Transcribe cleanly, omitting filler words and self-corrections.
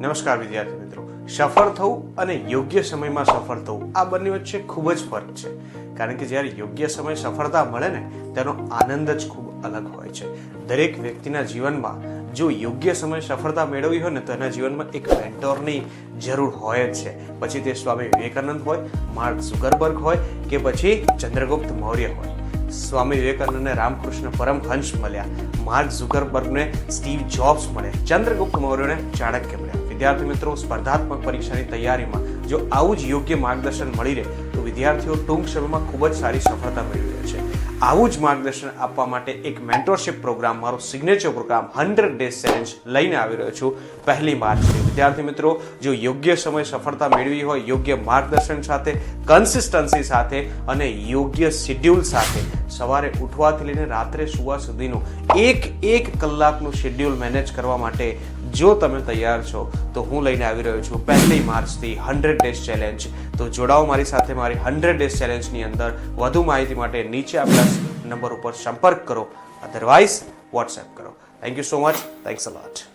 નમસ્કાર વિદ્યાર્થી મિત્રો, સફળ થવું અને યોગ્ય સમયમાં સફળ થવું આ બંને વચ્ચે ખૂબ જ ફરક છે. કારણ કે જ્યારે યોગ્ય સમય સફળતા મળે ને તેનો આનંદ જ ખૂબ અલગ હોય છે. દરેક વ્યક્તિના જીવનમાં જો યોગ્ય સમય સફળતા મેળવવી હોય ને તો એના જીવનમાં એક મેન્ટોરની જરૂર હોય જ છે. પછી તે સ્વામી વિવેકાનંદ હોય, માર્ક ઝુકરબર્ગ હોય કે પછી ચંદ્રગુપ્ત મૌર્ય હોય. સ્વામી વિવેકાનંદને રામકૃષ્ણ પરમહંસ મળ્યા, માર્ક ઝુકરબર્ગને સ્ટીવ જોબ્સ મળ્યા, ચંદ્રગુપ્ત મૌર્યને ચાણક્ય મળ્યા. વિદ્યાર્થી મિત્રો, સ્પર્ધાત્મક પરીક્ષાની તૈયારીમાં જો આવું જ યોગ્ય માર્ગદર્શન મળી રહે તો વિદ્યાર્થીઓ ટૂંક સમયમાં ખૂબ જ સારી સફળતા મેળવી રહે છે. આવું જ માર્ગદર્શન આપવા માટે એક મેન્ટરશિપ પ્રોગ્રામ, મારો સિગ્નેચર પ્રોગ્રામ 100 ડેઝ ચેલેન્જ લઈને આવી રહ્યો છું 1 માર્ચથી. વિદ્યાર્થી મિત્રો, જો યોગ્ય સમય સફળતા મેળવી હોય, યોગ્ય માર્ગદર્શન સાથે, કન્સિસ્ટન્સી સાથે અને યોગ્ય શેડ્યુલ સાથે, સવારે ઉઠવાથી લઈને રાત્રે સુવા સુધીનું એક કલાકનું શેડ્યુલ મેનેજ કરવા માટે જો તમે તૈયાર છો તો હું લઈને આવી રહ્યો છું 1 માર્ચથી 100 ડેઝ ચેલેન્જ. તો જોડાઓ મારી સાથે મારી 100 ડેઝ ચેલેન્જની અંદર. વધુ માહિતી માટે નીચે આપેલા નંબર ઉપર સંપર્ક કરો, અધરવાઇઝ વોટ્સએપ કરો. Thank you so much. Thanks a lot.